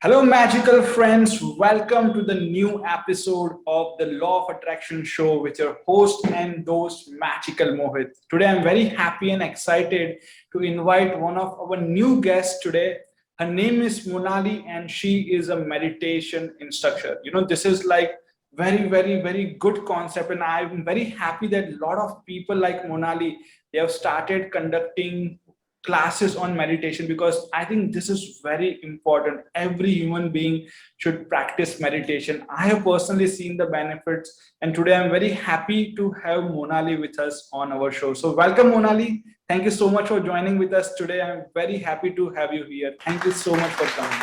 Hello, magical friends. Welcome to the new episode of the Law of Attraction show with your host and host, Magical Mohit. Today, I'm very happy and excited to invite one of our new guests today. Her name is Monali, and she is a meditation instructor. This is like very good concept, and I'm very happy that a lot of people like Monali they have started conducting classes on meditation because I think this is very important. Every human being should practice meditation. I have personally seen the benefits, and today I'm very happy to have Monali with us on our show. So, welcome, Monali. Thank you so much for joining with us today. I'm very happy to have you here. Thank you so much for coming.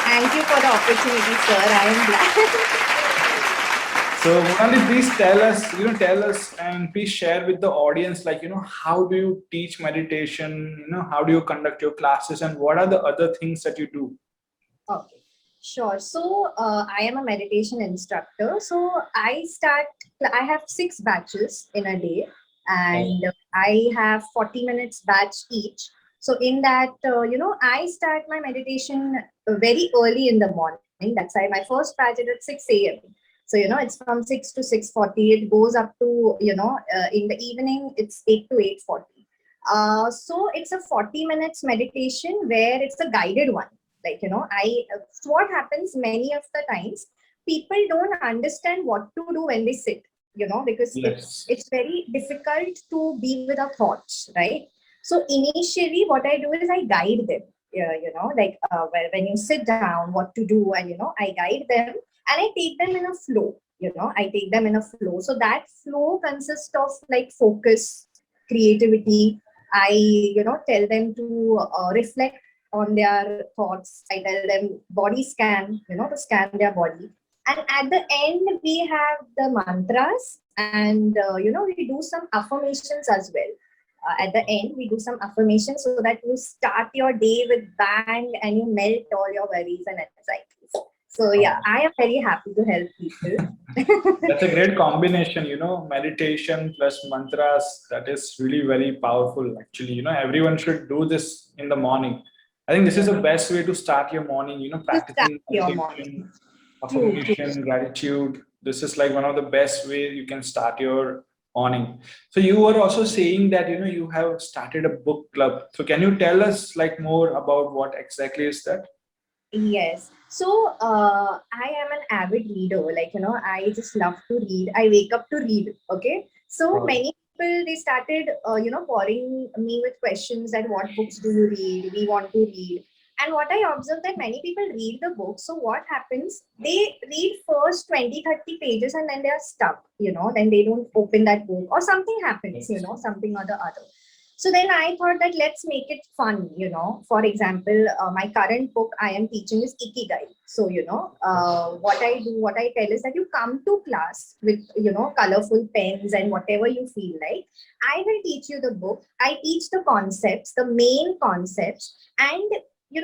Thank you for the opportunity, sir. I am glad. So, Monali, please tell us and please share with the audience, how do you teach meditation? How do you conduct your classes and what are the other things that you do? Okay, sure. So, I am a meditation instructor. So, I have 6 batches in a day, and I have 40 minutes batch each. So, in that, I start my meditation very early in the morning. That's why my first batch is at 6 a.m. So, it's from 6 to 6:40. It goes up to, in the evening, it's 8 to 8:40. So it's a 40 minutes meditation where it's a guided one. So what happens many of the times, people don't understand what to do when they sit, because Yes. it's very difficult to be with our thoughts, right? So initially, what I do is I guide them. When you sit down, what to do, and I guide them and I take them in a flow. I take them in a flow. So that flow consists of like focus, creativity. I tell them to reflect on their thoughts. I tell them body scan, to scan their body. And at the end, we have the mantras, and we do some affirmations as well. At the end, we do some affirmations so that you start your day with bang and you melt all your worries and anxieties. So yeah, I am very happy to help people. That's a great combination, meditation plus mantras. That is really very powerful, actually. Everyone should do this in the morning. I think this is the best way to start your morning, To start practicing your morning. meditation, True, true. affirmation, gratitude. This is like one of the best ways you can start your morning. So you were also saying that, you have started a book club. So can you tell us like more about what exactly is that? Yes. So I am an avid reader. I just love to read. I wake up to read. Okay. So Wow. many people they started, pouring me with questions that what books do you read? We want to read. And what I observed that many people read the book. So what happens? They read first 20, 30 pages and then they are stuck. Then they don't open that book or something happens. Something or the other. So then I thought that let's make it fun. For example, my current book I am teaching is Ikigai. So, what I tell is that you come to class with, colorful pens and whatever you feel like. I will teach you the book. I teach the concepts, the main concepts, and,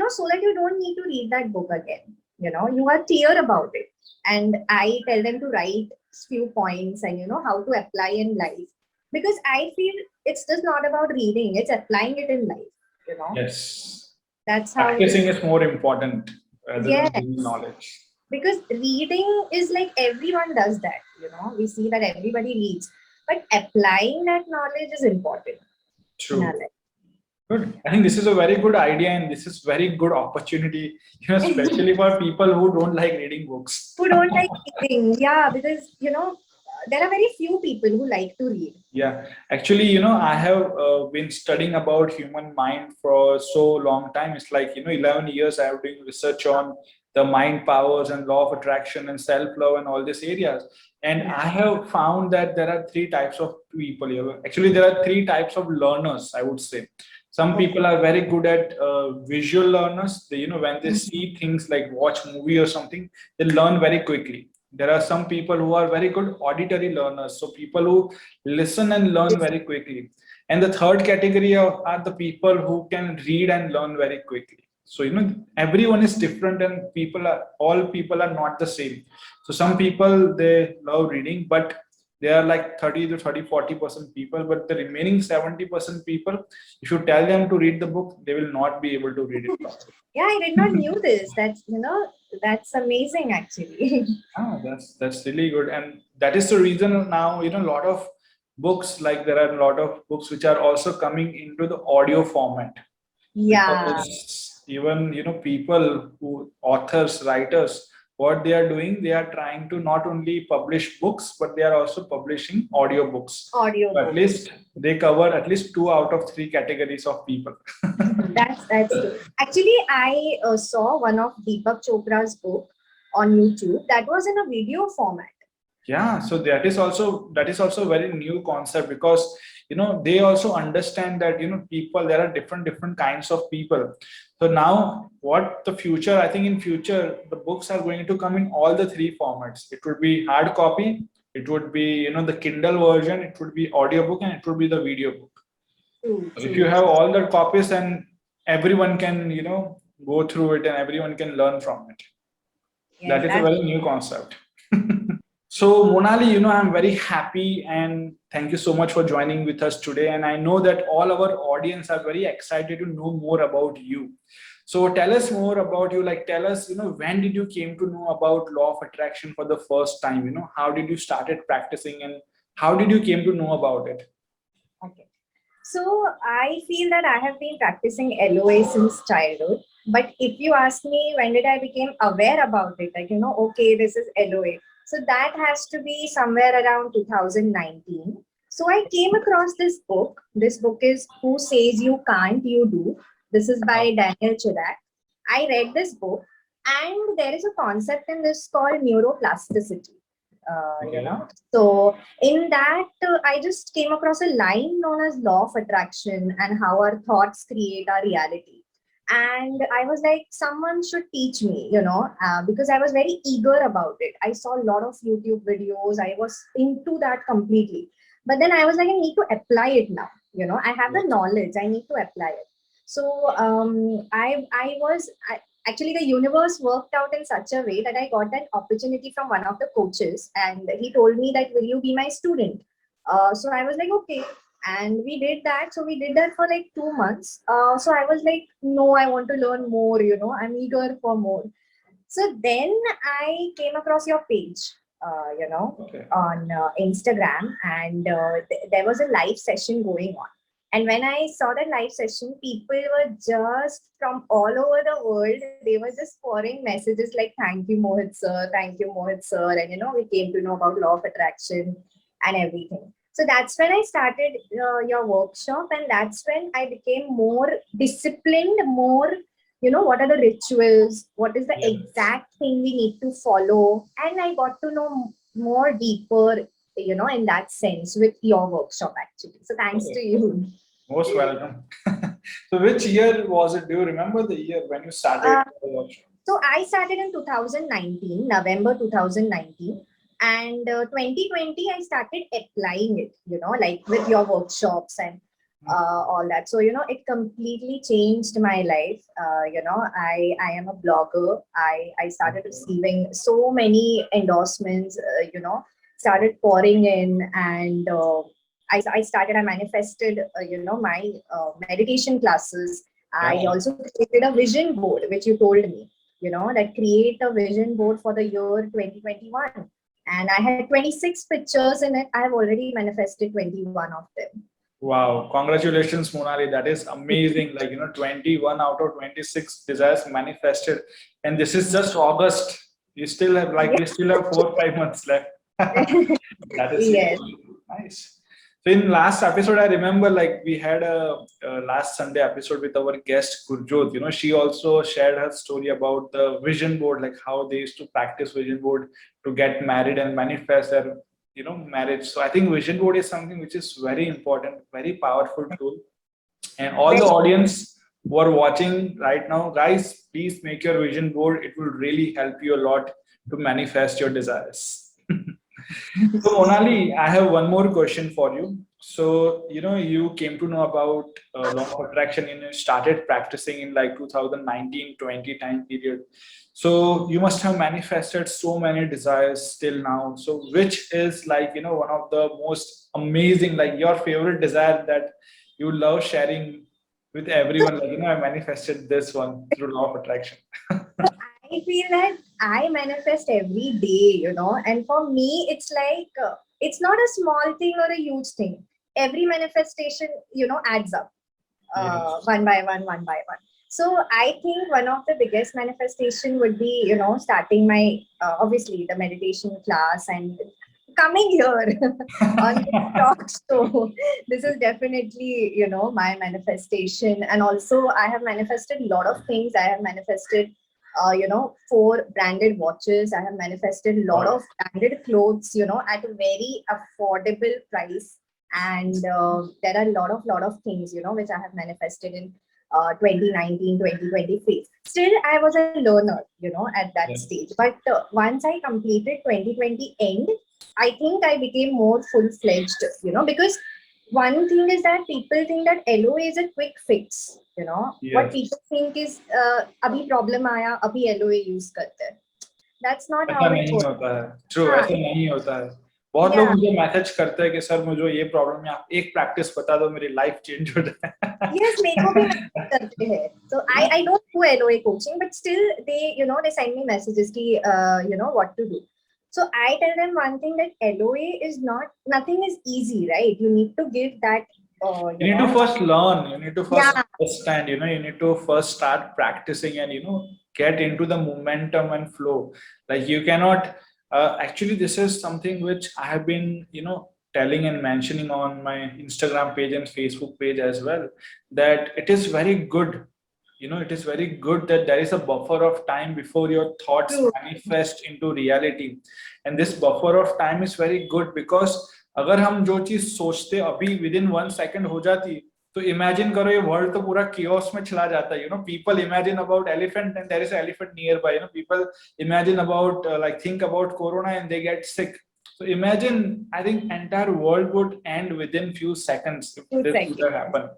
so that you don't need to read that book again. You are clear about it. And I tell them to write few points and, how to apply in life, because I feel it's just not about reading, it's applying it in life, you know. Yes. That's how it Practicing is. is more important rather than Yes. giving knowledge. Because reading is like everyone does that, we see that everybody reads. But applying that knowledge is important in our True. life. Good. I think this is a very good idea and this is very good opportunity, especially for people who don't like reading books. Who don't like reading, yeah, because there are very few people who like to read. Yeah, actually, I have been studying about human mind for so long time. It's like, 11 years I have been research on the mind powers and law of attraction and self-love and all these areas. And Yeah. I have found that there are three types of people here. Actually, there are three types of learners, I would say. Some Okay. people are very good at visual learners. They, when they Mhm. see things like watch movie or something, they learn very quickly. There are some people who are very good auditory learners. So people who listen and learn very quickly. And the third category are the people who can read and learn very quickly. So everyone is different, and all people are not the same. So some people they love reading, but they are like 30 to 30, 40% people, but the remaining 70% people, if you tell them to read the book, they will not be able to read it properly. Yeah, I did not knew this. That's amazing actually. Ah, that's really good, and that is the reason now, a lot of books, like there are a lot of books which are also coming into the audio format, Yeah, because even people who authors, writers, what they are doing, they are trying to not only publish books, but they are also publishing audio books. So at audiobooks. least they cover at least two out of three categories of people. That's true. Actually, I saw one of Deepak Chopra's book on YouTube that was in a video format. Yeah, so that is also very new concept, because they also understand that people, there are different kinds of people. So now what the future, I think in future the books are going to come in all the three formats. It would be hard copy, it would be the Kindle version, it would be audiobook, and it would be the video book. True, If you true. have all the copies, then everyone can go through it and everyone can learn from it. Yes, That is a that's very new concept. So, Monali, I'm very happy and thank you so much for joining with us today. And I know that all our audience are very excited to know more about you. So, tell us more about you. Like, tell us, when did you came to know about law of attraction for the first time? How did you started practicing and how did you came to know about it? okay. So I feel that I have been practicing LOA since childhood. But if you ask me when did I become aware about it, like okay, this is LOA. So that has to be somewhere around 2019. So I came across this book. This book is Who Says You Can't, You Do. This is by Daniel Chirac. I read this book, and there is a concept in this called neuroplasticity. Okay. So in that, I just came across a line known as law of attraction and how our thoughts create our reality. And I was like, someone should teach me, because I was very eager about it. I saw a lot of YouTube videos. I was into that completely. But then I was like, I need to apply it now. I have the knowledge. I need to apply it. So actually the universe worked out in such a way that I got an opportunity from one of the coaches, and he told me that, will you be my student? So I was like, okay. And we did that. So we did that for like 2 months. So I was like, no, I want to learn more, I'm eager for more. So then I came across your page, Okay. on Instagram, and there was a live session going on. And when I saw that live session, people were just from all over the world. They were just pouring messages like, thank you, Mohit sir, thank you, Mohit sir. And, we came to know about law of attraction and everything. So that's when I started your workshop. And that's when I became more disciplined, more, what are the rituals? What is the Yeah. exact thing we need to follow? And I got to know more deeper, in that sense with your workshop actually. So thanks to Okay. you. Most welcome. So, which year was it? Do you remember the year when you started Uh, the workshop? so I started in 2019, November 2019. And 2020, I started applying it, like with your workshops and all that. So, it completely changed my life. I am a blogger. I started receiving so many endorsements, started pouring in, and I manifested, my meditation classes. I Yeah. also created a vision board, which you told me, that create a vision board for the year 2021. And I had 26 pictures in it. I have already manifested 21 of them. Wow. Congratulations, Monali. That is amazing. Like, 21 out of 26 desires manifested. And this is just August. You still have 4 5 months left. That is really Yes. nice. So in last episode, I remember like we had a last Sunday episode with our guest Gurjot. She also shared her story about the vision board, like how they used to practice vision board to get married and manifest their marriage. So I think vision board is something which is very important, very powerful tool. And all the Very. audience who are watching right now, guys, please make your vision board. It will really help you a lot to manifest your desires. So, Monali, I have one more question for you. So, you came to know about law of attraction and you started practicing in like 2019-20 time period. So you must have manifested so many desires till now. So which is like, one of the most amazing, like your favorite desire that you love sharing with everyone? Like, I manifested this one through law of attraction. So I feel that I manifest every day, and for me, it's like it's not a small thing or a huge thing. Every manifestation, adds up Yes. one by one, one by one. So I think one of the biggest manifestation would be, starting my obviously the meditation class and coming here on this talk show. This is definitely, my manifestation. And also I have manifested a lot of things. I have manifested, 4 branded watches. I have manifested a lot Wow. of branded clothes, at a very affordable price. And there are a lot of things, which I have manifested in 2019, 2023. Still, I was a learner, at that Yeah. stage. But once I completed 2020 end, I think I became more full-fledged, because one thing is that people think that LOA is a quick fix, What Yes. people think is, abhi problem aaya, abhi LOA use karte hain. That's not ऐसा how it नहीं works. होता है, true, हाँ, ऐसा नहीं होता है. बहुत लोग yeah. मुझे मैसेज करते हैं कि सर मुझे ये प्रॉब्लम है, आप एक प्रैक्टिस बता दो, मेरी लाइफ चेंज हो Yes, मेरे को भी message जाए. करते हैं. So I don't do LOA coaching, but still they send me messages ki what to do. So I tell them one thing, that LOA is not, nothing is easy, right? You need to give that You need to first learn, you need to first yeah, understand, you need to first start practicing and get into the momentum and flow. Like you cannot actually, this is something which I have been telling and mentioning on my Instagram page and Facebook page as well, that it is very good, it is very good that there is a buffer of time before your thoughts true. manifest into reality. And this buffer of time is very good because अगर हम जो चीज सोचते अभी with in 1 second हो जाती, तो imagine करो ये वर्ल्ड तो पूरा कियोस में चला जाता है. People imagine about elephant and there is elephant nearby. People imagine about like think about corona and they get sick. So imagine, I think entire world would end within few seconds if this would Exactly. have happened.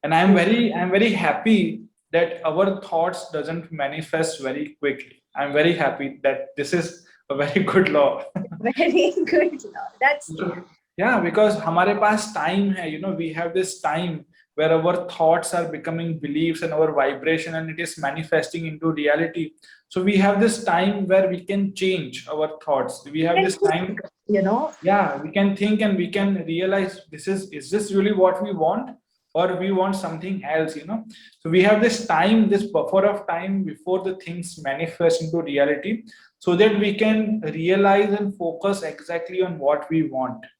And True. I'm very happy that our thoughts doesn't manifest very quickly. I'm very happy that this is a very good law. Very good. That's true. Yeah, because हमारे पास time है, we have this time where our thoughts are becoming beliefs and our vibration and it is manifesting into reality. So we have this time where we can change our thoughts. We have And this time, you know, yeah, we can think and we can realize is this really what we want, or we want something else. So we have this time, this buffer of time before the things manifest into reality, so that we can realize and focus exactly on what we want.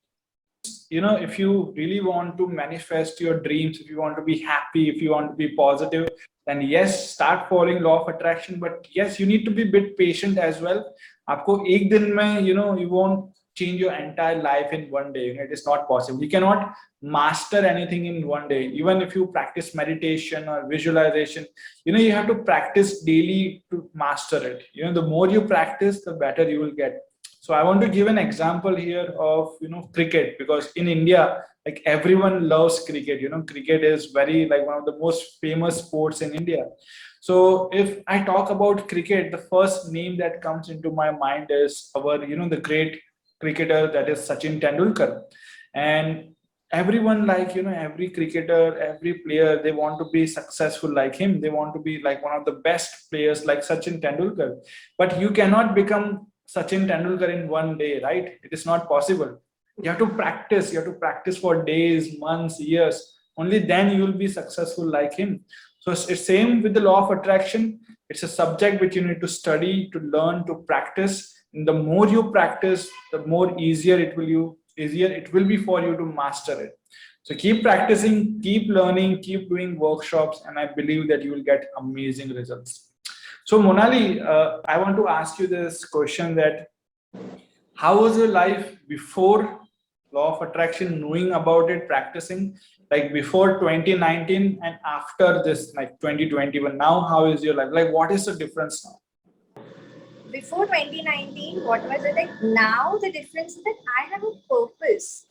If you really want to manifest your dreams, if you want to be happy, if you want to be positive, then yes, start following law of attraction. But yes, you need to be a bit patient as well. आपको एक दिन में, you won't change your entire life in one day. It is not possible. You cannot master anything in one day. Even if you practice meditation or visualization, you have to practice daily to master it. The more you practice, the better you will get. So I want to give an example here of cricket, because in India, like everyone loves cricket. Cricket is very like one of the most famous sports in India. So if I talk about cricket, the first name that comes into my mind is our the great cricketer, that is Sachin Tendulkar. And everyone, like every cricketer, every player, they want to be successful like him. They want to be like one of the best players like Sachin Tendulkar. But you cannot become Sachin Tendulkar in one day, right? It is not possible. You have to practice. You have to practice for days, months, years. Only then you will be successful like him. So it's same with the law of attraction. It's a subject which you need to study, to learn, to practice. And the more you practice, the more easier it will be for you to master it. So keep practicing, keep learning, keep doing workshops, and I believe that you will get amazing results. So Monali, I want to ask you this question: that how was your life before law of attraction, knowing about it, practicing, like before 2019 and after this, like 2021? Now, how is your life? Like, what is the difference now? before 2019, what was it like? Now the difference is that I have a purpose,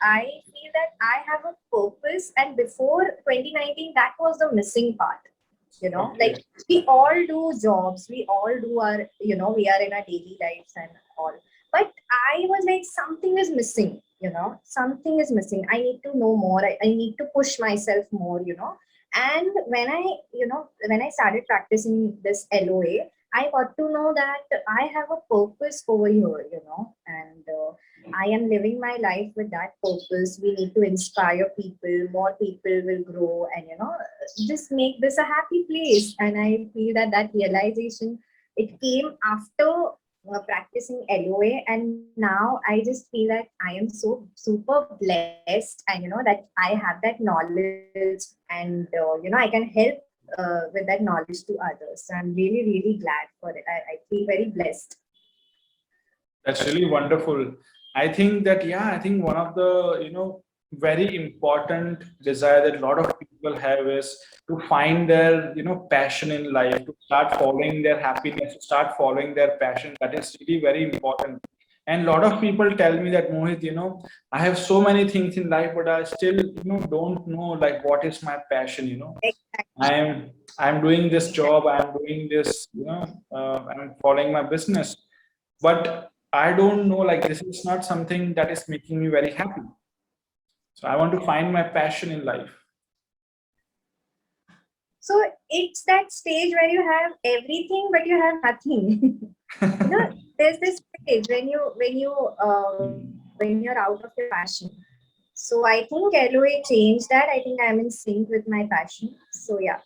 I feel that I have a purpose, and before 2019, that was the missing part. Okay. Like we all do jobs, we all do our, we are in our daily lives and all. But I was like, something is missing, something is missing. I need to know more. I need to push myself more, And when I started practicing this LOA, I got to know that I have a purpose over here, and I am living my life with that purpose. We need to inspire people, more people will grow, and just make this a happy place. And I feel that that realization, it came after practicing LOA, and now I just feel that I am so super blessed, and that I have that knowledge, and I can help with that knowledge to others. So I'm really, really glad for it. I feel very blessed. That's really wonderful. I think that, yeah, I think one of the, very important desire that a lot of people have is to find their, passion in life, to start following their happiness, to start following their passion. That is really very important. And a lot of people tell me that, Mohit, I have so many things in life, but I still, don't know like what is my passion, Exactly. I'm doing this job, I'm doing this, I'm following my business, but I don't know, like this is not something that is making me very happy. So I want to find my passion in life. So it's that stage where you have everything, but you have nothing. There's this stage when you're out of your passion. So I think LOA changed that. I think I'm in sync with my passion. So yeah.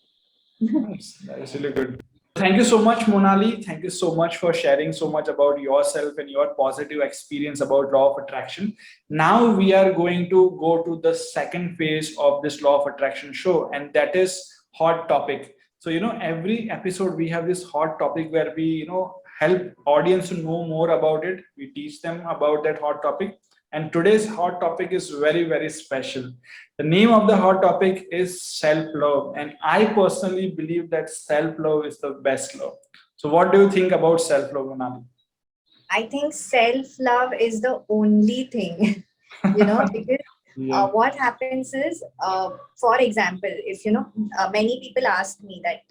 Nice. That is really good. Thank you so much, Monali. Thank you so much for sharing so much about yourself and your positive experience about law of attraction. Now we are going to go to the second phase of this law of attraction show, and that is hot topic. So, every episode we have this hot topic where we, help audience to know more about it. We teach them about that hot topic. And today's hot topic is very, very special. The name of the hot topic is self love. And I personally believe that self love is the best love. So, what do you think about self love, Monali? I think self love is the only thing, because Yeah. what happens is, for example, if many people ask me that,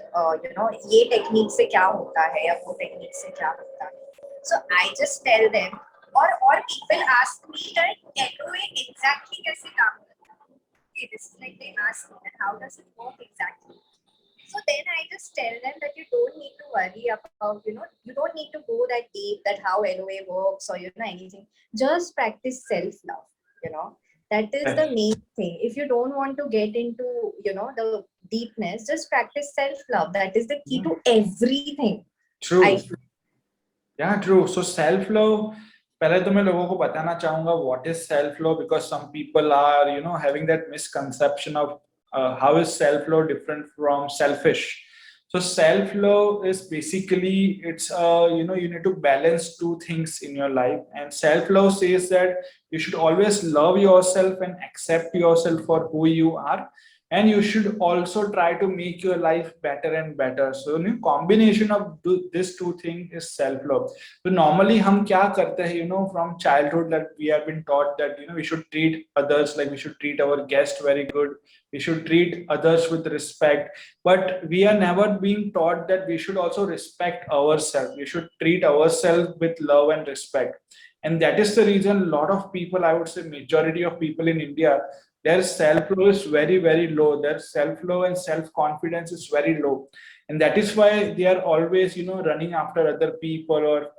ये technique से क्या होता है या वो technique से क्या होता है, so I just tell them, or people ask me that LOA exactly कैसे काम करता है. Okay, this is like they ask me that how does it work exactly. So then I just tell them that you don't need to worry about, you don't need to go that deep that how LOA works or anything. Just practice self-love, That is the main thing. If you don't want to get into, the deepness, just practice self-love. That is the key to everything. True. Yeah, true. So self love, पहले तो मैं लोगों को बताना चाहूंगा what is self love, because some people are having that misconception of how is self love different from selfish. So self love is basically, it's you need to balance two things in your life, and self love says that you should always love yourself and accept yourself for who you are, and you should also try to make your life better and better. So combination of these two things is self love. So normally हम क्या करते हैं, from childhood that we have been taught that we should treat others like we should treat our guest very good, we should treat others with respect, but we are never being taught that we should also respect ourselves, we should treat ourselves with love and respect. And that is the reason a lot of people, I would say majority of people in India, their self-love is very, very low. Their self-love and self-confidence is very low. And that is why they are always, running after other people, or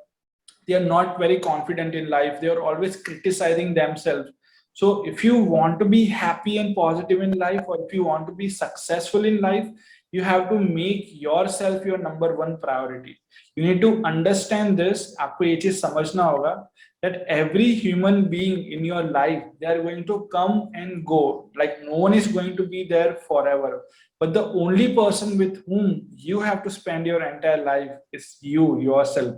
they are not very confident in life. They are always criticizing themselves. So if you want to be happy and positive in life, or if you want to be successful in life, you have to make yourself your number one priority. You need to understand this. आपको ये चीज समझना होगा that every human being in your life, they are going to come and go. Like no one is going to be there forever. But the only person with whom you have to spend your entire life is you, yourself.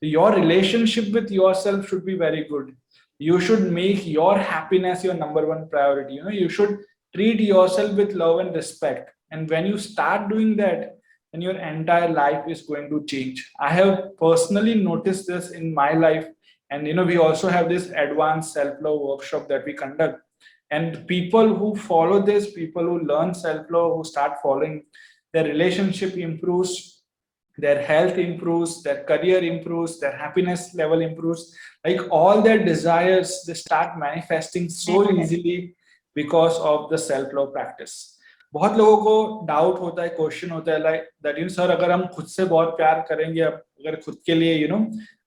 Your relationship with yourself should be very good. You should make your happiness your number one priority. You should treat yourself with love and respect. And when you start doing that, then your entire life is going to change. I have personally noticed this in my life. And we also have this advanced self-love workshop that we conduct. And people who follow this, people who learn self-love, who start following, their relationship improves, their health improves, their career improves, their happiness level improves. Like all their desires, they start manifesting so easily because of the self-love practice. बहुत लोगों को doubt होता है, question होता है like that sir अगर हम खुद से बहुत प्यार करेंगे, अगर खुद के लिए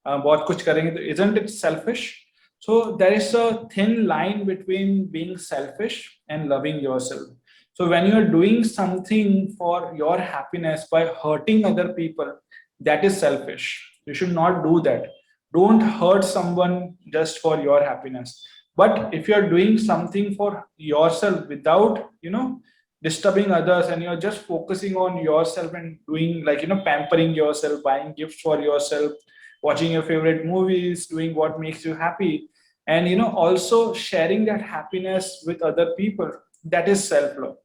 बहुत कुछ करेंगे तो isn't it selfish? So there is a thin line between being selfish and loving yourself. So when you are doing something for your happiness by hurting other people, that is selfish. You should not do that. Don't hurt someone just for your happiness. But if you are doing something for yourself without disturbing others, and you're just focusing on yourself and doing like pampering yourself, buying gifts for yourself, watching your favorite movies, doing what makes you happy, and also sharing that happiness with other people, that is self-love.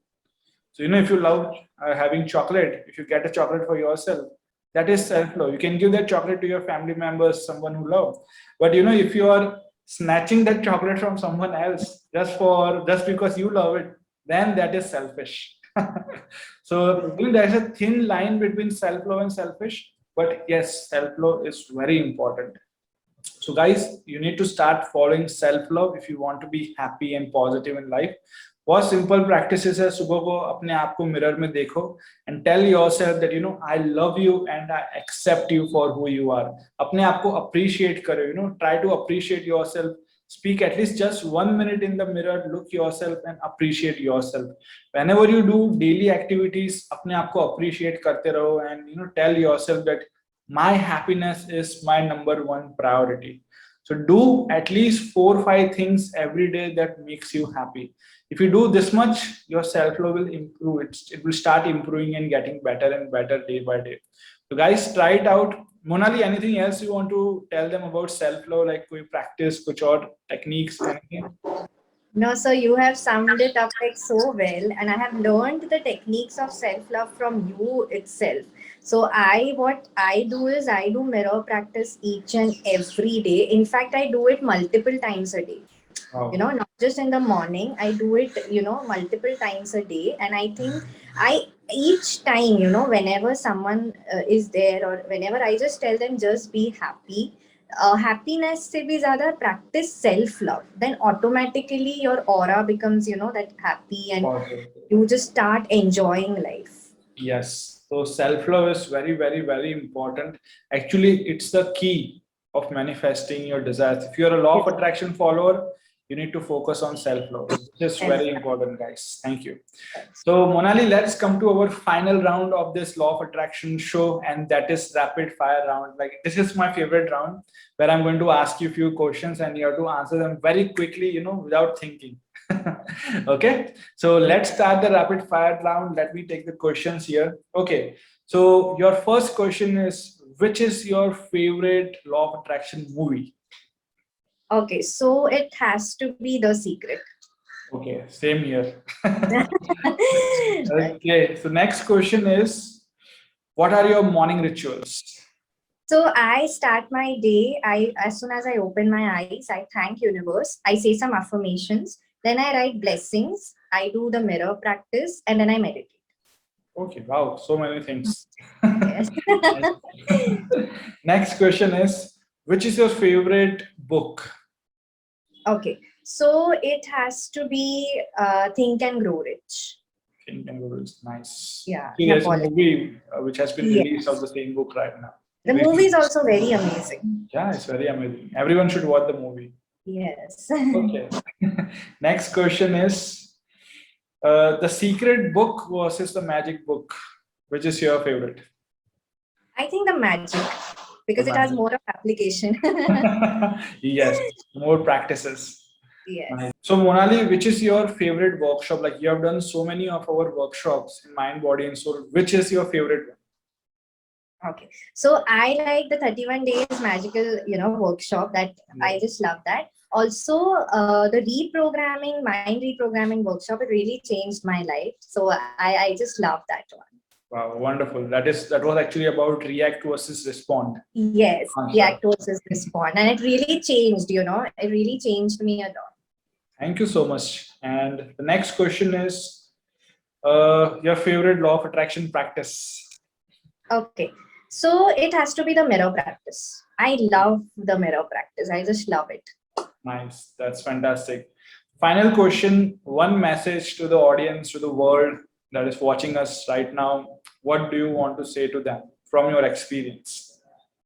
So if you love having chocolate, if you get a chocolate for yourself, that is self-love. You can give that chocolate to your family members, someone who love. But if you are snatching that chocolate from someone else just because you love it, then that is selfish. So there is a thin line between self-love and selfish. But yes, self-love is very important. So guys, you need to start following self-love if you want to be happy and positive in life. बहुत simple practices है. सुबह को अपने आप को mirror में देखो and tell yourself that I love you and I accept you for who you are. अपने आप को अप्रिशिएट करो. Try to appreciate yourself. Speak at least just 1 minute in the mirror, look yourself and appreciate yourself. Whenever you do daily activities, अपने आप को appreciate करते रहो and tell yourself that my happiness is my #1 priority. So do at least 4-5 things every day that makes you happy. If you do this much, your self-love will improve. It will start improving and getting better and better day by day. So guys, try it out. Monali, anything else you want to tell them about self-love, like koi practice, kuch aur techniques, anything? No, sir, you have summed it up like so well, and I have learned the techniques of self-love from you itself. So what I do is I do mirror practice each and every day. In fact, I do it multiple times a day. Wow. Not just in the morning. I do it, multiple times a day, and I think each time, whenever someone is there, or whenever I just tell them just be happy. Happiness se bhi zyada practice self love, then automatically your aura becomes that happy, and you just start enjoying life. Yes, so self love is very, very, very important. Actually, it's the key of manifesting your desires. If you're a law of attraction follower, you need to focus on self-love. This is very important, guys. Thank you. So Monali, let's come to our final round of this law of attraction show, and that is rapid fire round. Like, this is my favorite round, where I'm going to ask you a few questions and you have to answer them very quickly, without thinking. Okay, so let's start the rapid fire round. Let me take the questions here. Okay, so your first question is, which is your favorite law of attraction movie? Okay, so it has to be The Secret. Okay, same here. Okay, so next question is, what are your morning rituals? So I start my day, as soon as I open my eyes, I thank universe, I say some affirmations, then I write blessings, I do the mirror practice, and then I meditate. Okay, wow, so many things. Yes. Next question is, which is your favorite book? Okay, so it has to be Think and Grow Rich. Think and Grow Rich, nice. Yeah. See, there's a movie which has been released of the same book right now. The movie is also very amazing. Yeah, it's very amazing. Everyone should watch the movie. Yes. Okay. Next question is, the secret book versus the magic book. Which is your favorite? I think the magic, because it has more of application. Yes, more practices. Yes. Nice. So Monali, which is your favorite workshop? Like, you have done so many of our workshops in Mind, Body and Soul. Which is your favorite one? Okay, so I like the 31 days magical, workshop. That I just love that. Also, the mind reprogramming workshop, it really changed my life. So I just love that one. Wow, wonderful. That was actually about react versus respond Yes, answer. react versus respond. And it really changed, it really changed me a lot. Thank you so much. And the next question is your favorite law of attraction practice. Okay. So it has to be the mirror practice. I love the mirror practice. I just love it. Nice. That's fantastic. Final question, one message to the audience, to the world that is watching us right now. What do you want to say to them from your experience?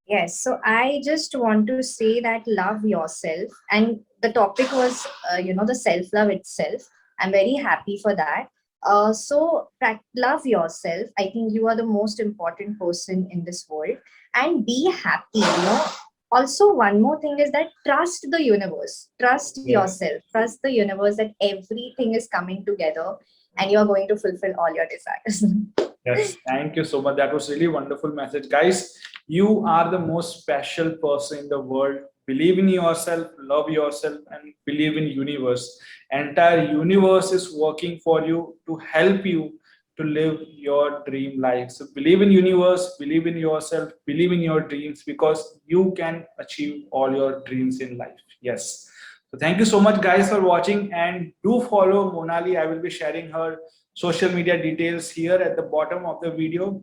Yes. So I just want to say that love yourself. And the topic was, the self love itself. I'm very happy for that. Love yourself. I think you are the most important person in this world, and be happy. Also, one more thing is that trust the universe, trust Yes. yourself, trust the universe that everything is coming together and you are going to fulfill all your desires. Yes, thank you so much. That was really wonderful message. Guys, you are the most special person in the world. Believe in yourself, love yourself, and believe in universe. Entire universe is working for you to help you to live your dream life. So believe in universe, believe in yourself, believe in your dreams because you can achieve all your dreams in life. Yes. So thank you so much guys for watching and do follow Monali. I will be sharing her social media details here at the bottom of the video.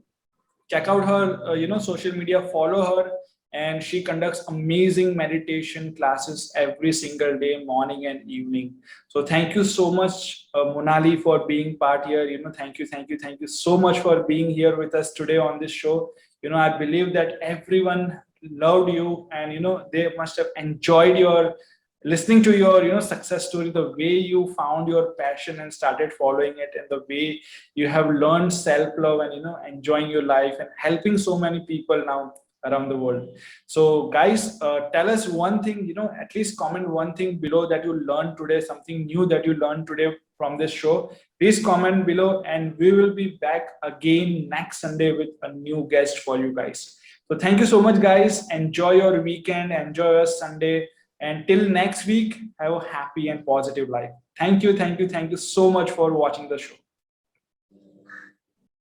Check out her social media, follow her, and she conducts amazing meditation classes every single day, morning and evening. So thank you so much, Monali, for being part here. Thank you so much for being here with us today on this show. I believe that everyone loved you, and they must have enjoyed your listening to your success story, the way you found your passion and started following it, and the way you have learned self love and enjoying your life and helping so many people now around the world. So guys, tell us one thing, at least comment one thing below that you learned today, something new that you learned today from this show. Please comment below and we will be back again next Sunday with a new guest for you guys. So thank you so much guys, enjoy your weekend, enjoy your Sunday. Until next week, have a happy and positive life. Thank you so much for watching the show.